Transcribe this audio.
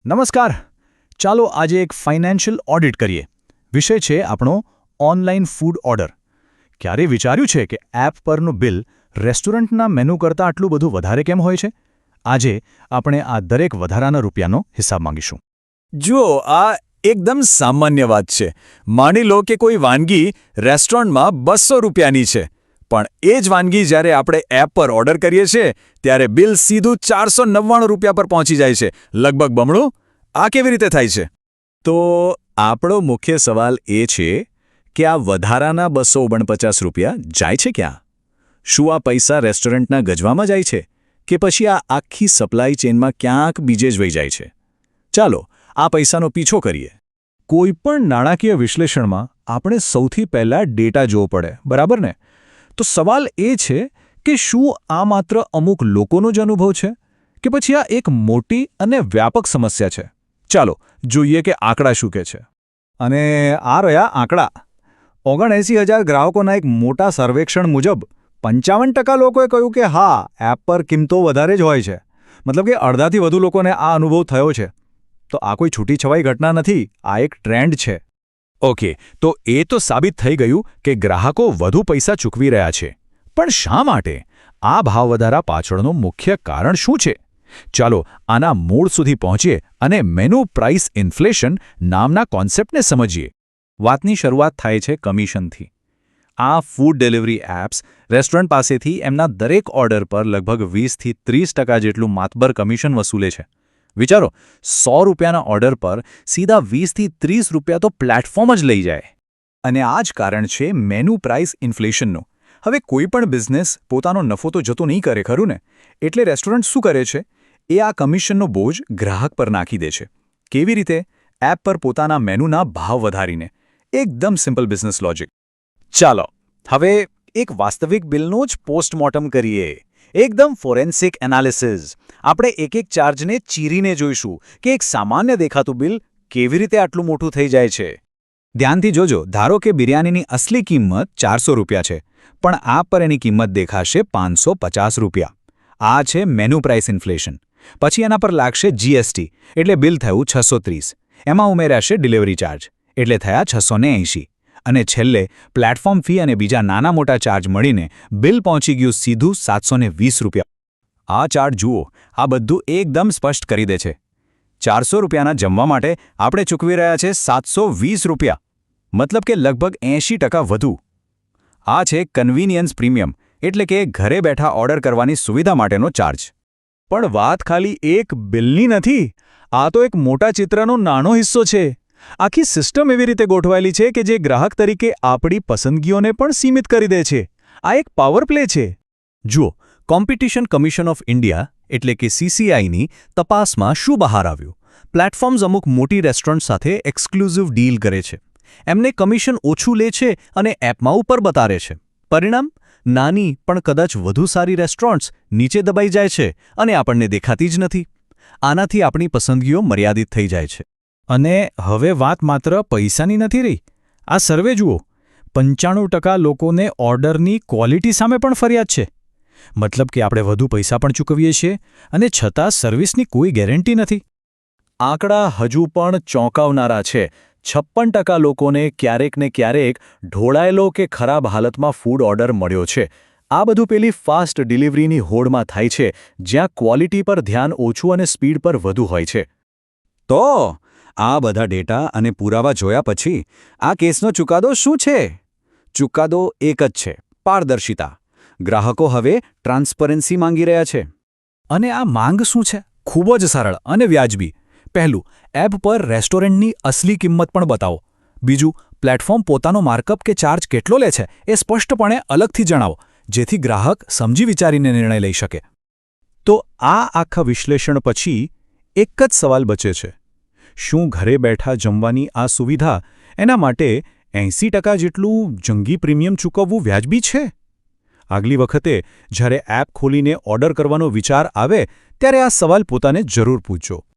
નમસ્કાર. ચાલો આજે એક ફાઇનાન્શિયલ ઓડિટ કરીએ. વિષય છે આપણો ઓનલાઈન ફૂડ ઓર્ડર. ક્યારે વિચાર્યું છે કે એપ પરનું બિલ રેસ્ટોરન્ટના મેનુ કરતાં આટલું બધું વધારે કેમ હોય છે? આજે આપણે આ દરેક વધારાના રૂપિયાનો હિસાબ માંગીશું. જુઓ, આ એકદમ સામાન્ય વાત છે. માની લો કે કોઈ વાનગી રેસ્ટોરન્ટમાં 200 રૂપિયાની છે, પણ એ જ વાનગી જ્યારે આપણે એપ પર ઓર્ડર કરીએ છીએ ત્યારે બિલ સીધું 499 રૂપિયા પર પહોંચી જાય છે, લગભગ બમણું. આ કેવી રીતે થાય છે? તો આપણો મુખ્ય સવાલ એ છે કે આ વધારાના 249 રૂપિયા જાય છે ક્યાં? શું આ પૈસા રેસ્ટોરન્ટના ગજવામાં જાય છે કે પછી આ આખી સપ્લાય ચેઇનમાં ક્યાંક બીજે જ વહી જાય છે? ચાલો આ પૈસાનો પીછો કરીએ. કોઈપણ નાણાકીય વિશ્લેષણમાં આપણે સૌથી પહેલાં ડેટા જોવો પડે, બરાબર ને? તો સવાલ એ છે કે શું આ માત્ર અમુક લોકોનો જ અનુભવ છે કે પછી આ એક મોટી અને વ્યાપક સમસ્યા છે? ચાલો જોઈએ કે આંકડા શું કહે છે. અને આ રહ્યા આંકડા. 79,000 ગ્રાહકોના એક મોટા સર્વેક્ષણ મુજબ 55% લોકોએ કહ્યું કે હા, એપ પર કિંમતો વધારે જ હોય છે. મતલબ કે અડધાથી વધુ લોકોને આ અનુભવ થયો છે. તો આ કોઈ છૂટી-છવાઈ ઘટના નથી, આ એક ટ્રેન્ડ છે. ઓકે, તો એ તો સાબિત થઈ ગયું કે ગ્રાહકો વધુ પૈસા ચૂકવી રહ્યા છે. પણ શા માટે? આ ભાવ વધારા પાછળનું મુખ્ય કારણ શું છે? ચાલો આના મૂળ સુધી પહોંચીએ અને મેનુ પ્રાઇસ ઇન્ફ્લેશન નામના કોન્સેપ્ટને સમજીએ. વાતની શરૂઆત થાય છે કમિશનથી. આ ફૂડ ડિલિવરી એપ્સ રેસ્ટોરન્ટ પાસેથી એમના દરેક ઓર્ડર પર લગભગ 20થી 30% જેટલું માતબર કમિશન વસૂલે છે. વિચારો, 100 રૂપિયાના ઓર્ડર પર સીધા 20થી 30 રૂપિયા તો પ્લેટફોર્મ જ લઈ જાય. અને આ જ કારણ છે મેનુ પ્રાઇસ ઇન્ફ્લેશનનું. હવે કોઈ પણ બિઝનેસ પોતાનો નફો તો જતો નહીં કરે, ખરું ને? એટલે રેસ્ટોરન્ટ શું કરે છે? એ આ કમિશનનો બોજ ગ્રાહક પર નાખી દે છે. કેવી રીતે? એપ પર પોતાના મેનુના ભાવ વધારીને. એકદમ સિમ્પલ બિઝનેસ લોજિક. ચાલો હવે એક વાસ્તવિક બિલનું જ પોસ્ટમોર્ટમ કરીએ. એકદમ ફોરેન્સિક એનાલિસિસ. આપણે એક એક ચાર્જને ચીરીને જોઈશું કે એક સામાન્ય દેખાતું બિલ કેવી રીતે આટલું મોટું થઈ જાય છે. ધ્યાનથી જોજો. ધારો કે બિરયાનીની અસલી કિંમત 400 રૂપિયા છે, પણ આ પર એની કિંમત દેખાશે 550 રૂપિયા. આ છે મેનુ પ્રાઇસ ઇન્ફ્લેશન. પછી એના પર લાગશે જીએસટી, એટલે બિલ થયું 630. એમાં ઉમેરાશે ડિલિવરી ચાર્જ, એટલે થયા 680. અને છેલ્લે પ્લેટફોર્મ ફી અને બીજા નાના મોટા ચાર્જ મળીને બિલ પહોંચી ગયું સીધું 720 રૂપિયા. આ ચાર્ટ જુઓ, આ બધું એકદમ સ્પષ્ટ કરી દે છે. 400 રૂપિયાના જમવા માટે આપણે ચૂકવી રહ્યા છે 720 રૂપિયા, મતલબ કે લગભગ 80% વધુ. આ છે કન્વીનિયન્સ પ્રીમિયમ, એટલે કે ઘરે બેઠા ઓર્ડર કરવાની સુવિધા માટેનો ચાર્જ. પણ વાત ખાલી એક બિલની નથી. આ તો એક મોટા ચિત્રનો નાનો હિસ્સો છે. આખી સિસ્ટમ એવી રીતે ગોઠવાયેલી છે કે જે ગ્રાહક તરીકે આપણી પસંદગીઓને પણ સીમિત કરી દે છે. આ એક પાવર પ્લે છે. જુઓ, કોમ્પિટિશન કમિશન ઓફ ઇન્ડિયા એટલે કે CCIની તપાસમાં શું બહાર આવ્યું? પ્લેટફોર્મ્સ અમુક મોટી રેસ્ટોરન્ટ સાથે એક્સક્લુઝિવ ડીલ કરે છે. એમને કમિશન ઓછું લે છે અને એપમાં ઉપર બતાવે છે. પરિણામ? નાની પણ કદાચ વધુ સારી રેસ્ટોરન્ટ્સ નીચે દબાઈ જાય છે અને આપણને દેખાતી જ નથી. આનાથી આપણી પસંદગીઓ મર્યાદિત થઈ જાય છે. અને હવે વાત માત્ર પૈસાની નથી રહી. આ સર્વે જુઓ, 95% લોકોને ઓર્ડરની ક્વોલિટી સામે પણ ફરિયાદ છે. મતલબ કે આપણે વધુ પૈસા પણ ચૂકવીએ છીએ અને છતાં સર્વિસની કોઈ ગેરંટી નથી. આંકડા હજુ પણ ચોંકાવનારા છે. 56% લોકોને ક્યારેક ને ક્યારેક ઢોળાયેલો કે ખરાબ હાલતમાં ફૂડ ઓર્ડર મળ્યો છે. આ બધું પેલી ફાસ્ટ ડિલિવરીની હોડમાં થાય છે, જ્યાં ક્વોલિટી પર ધ્યાન ઓછું અને સ્પીડ પર વધુ હોય છે. તો આ બધા ડેટા અને પુરાવા જોયા પછી આ કેસનો ચુકાદો શું છે? ચુકાદો એક જ છે: પારદર્શિતા. ગ્રાહકો હવે ટ્રાન્સપરન્સી માંગી રહ્યા છે. અને આ માંગ શું છે? ખૂબ જ સરળ અને વ્યાજબી. પહેલું, એપ પર રેસ્ટોરન્ટની અસલી કિંમત પણ બતાવો. બીજું, પ્લેટફોર્મ પોતાનો માર્કઅપ કે ચાર્જ કેટલો લે છે એ સ્પષ્ટપણે અલગથી જણાવો, જેથી ગ્રાહક સમજી વિચારીને નિર્ણય લઈ શકે. તો આ આખા વિશ્લેષણ પછી એક જ સવાલ બચે છે: શું ઘરે બેઠા જમવાની આ સુવિધા એના માટે 80% જેટલું જંગી પ્રીમિયમ ચૂકવવું વ્યાજબી છે? આગલી વખતે જ્યારે એપ ખોલીને ઓર્ડર કરવાનો વિચાર આવે ત્યારે આ સવાલ પોતાને જરૂર પૂછજો.